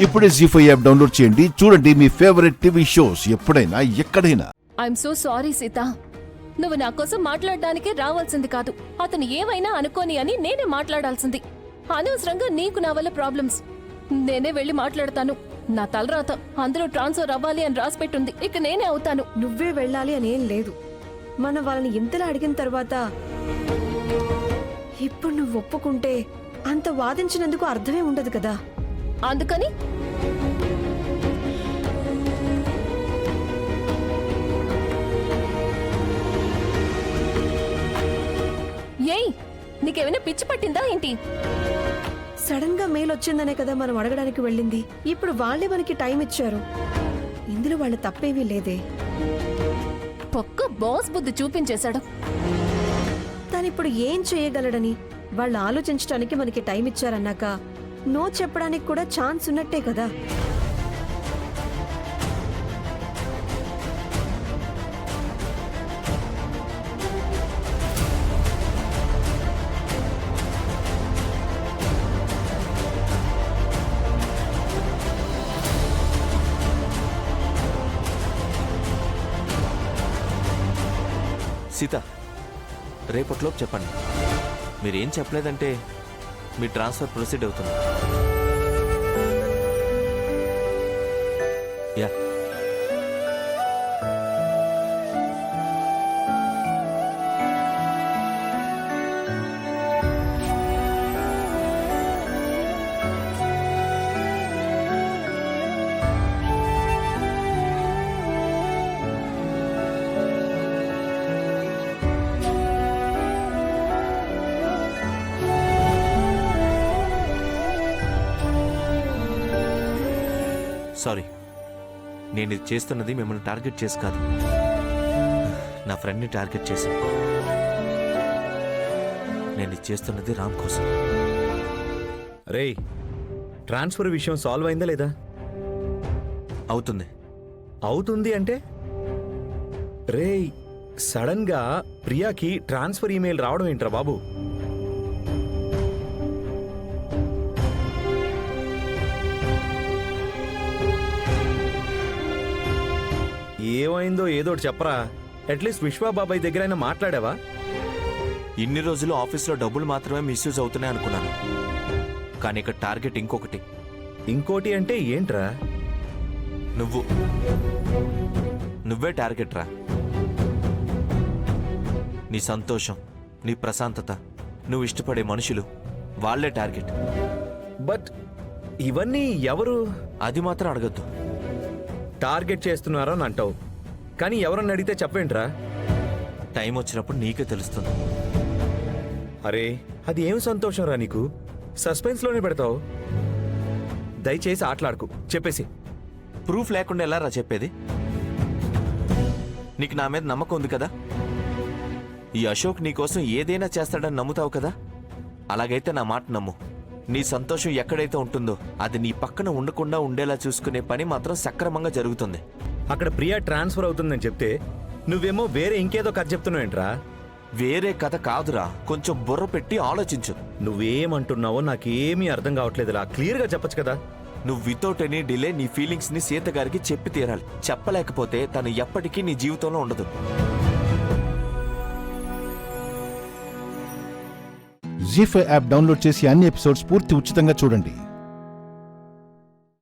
ఇప్పుడే జీ5 app download చేయండి. చూడండి మీ ఫేవరెట్ టీవీ షోస్ ఎప్పుడైనా ఎక్కడైనా. I'm so sorry Sita. నువ్వు నా కోసం మాట్లాడడానికే రావాల్సింది కాదు. అతను ఏమైనా అనుకోని అని నేనే మాట్లాడాల్సింది. అనవసరంగా నీకు నా వల్ల ప్రాబ్లమ్స్. నేనే వెళ్ళి మాట్లాడతాను. నా తలరాత అందరూ ట్రాన్స్ఫర్ అవ్వాలి అని రాసిపెట్టుంది. ఇక నేనే అవుతాను. నువ్వే వెళ్ళాలి అని ఏం లేదు. మనం వాళ్ళని ఇంతలా అడిగిన తర్వాత ఇప్పుడు నువ్వు ఒప్పుకుంటే అంత వాదించినందుకు అర్థమే ఉండదు కదా. అందుకని ఏయ్, నీకేమైనా పిచ్చి పట్టిందా ఏంటి? సడన్ గా మెయిల్ వచ్చిందనే కదా మనం అడగడానికి వెళ్ళింది. ఇప్పుడు వాళ్ళే మనకి టైం ఇచ్చారు. ఇందులో వాళ్ళ తప్పేమీ లేదే. పక్క బాస్ బుద్ధి చూపించేశాడు. తనిప్పుడు ఏం చేయగలడని వాళ్ళు ఆలోచించడానికి మనకి టైం ఇచ్చారన్నాక నో చెప్పడానికి కూడా ఛాన్స్ ఉన్నట్టే కదా. సీత, రేపటిలోపు చెప్పండి. మీరేం చెప్పలేదంటే మీ ట్రాన్స్ఫర్ ప్రొసీడ్ అవుతుంది. Yeah, sorry. నేను ఇది చేస్తున్నది మిమ్మల్ని టార్గెట్ చేసి కాదు, నా ఫ్రెండ్ని టార్గెట్ చేసి. నేను ఇది చేస్తున్నది రామ్ కోసం. రేయ్, ట్రాన్స్ఫర్ విషయం సాల్వ్ అయిందా లేదా? అవుతుంది. అవుతుంది అంటే? రేయ్, సడన్ గా ప్రియాకి ట్రాన్స్ఫర్ ఈమెయిల్ రావడం ఏంట్రా బాబు? ఏమైందో ఏదోటి చెప్పరా. అట్లీస్ట్ విశ్వా బాబాయ్ దగ్గర అయినా మాట్లాడావా? ఇన్ని రోజులు ఆఫీస్లో డబ్బులు మాత్రమే మిస్యూజ్ అవుతున్నాయి అనుకున్నాను, కానీ ఇక్కడ టార్గెట్ ఇంకొకటి. ఇంకోటి అంటే ఏంట్రా? నువ్వే టార్గెట్ రా. నీ సంతోషం, నీ ప్రశాంతత, నువ్వు ఇష్టపడే మనుషులు, వాళ్లే టార్గెట్. బట్ ఇవన్నీ ఎవరు? అది మాత్రం అడగద్దు. టార్గెట్ చేస్తున్నారో అని అంటావు, కానీ ఎవరన్నా అడిగితే చెప్పేంట్రా? టైం వచ్చినప్పుడు నీకే తెలుస్తుంది. అరే, అది ఏం సంతోషం రా నీకు? సస్పెన్స్లోనే పెడతావు. దయచేసి ఆటలాడుకు, చెప్పేసి. ప్రూఫ్ లేకుండా ఎలా రా చెప్పేది? నీకు నా మీద నమ్మకం ఉంది కదా. ఈ అశోక్ నీకోసం ఏదైనా చేస్తాడని నమ్ముతావు కదా. అలాగైతే నా మాట నమ్ము. నీ సంతోషం ఎక్కడైతే ఉంటుందో అది నీ పక్కన ఉండకుండా ఉండేలా చూసుకునే పని మాత్రం సక్రమంగా జరుగుతుంది. అక్కడ ప్రియా ట్రాన్స్ఫర్ అవుతుందని చెప్తే నువ్వేమో వేరే ఇంకేదో కథ చెప్తున్నావు ఏంట్రా? వేరే కథ కాదురా, కొంచెం బుర్ర పెట్టి ఆలోచించు. నువ్వేమంటున్నావో నాకేమీ అర్థం కావట్లేదురా. క్లియర్గా చెప్పచ్చు కదా. నువ్వు వితౌట్ ఎనీ డిలే నీ ఫీలింగ్స్ ని సీత గారికి చెప్పి తీరాలి. చెప్పలేకపోతే తను ఎప్పటికీ నీ జీవితంలో ఉండదు. జీ5 యాప్ డౌన్లోడ్ చేసి అన్ని ఎపిసోడ్స్ పూర్తి ఉచితంగా చూడండి.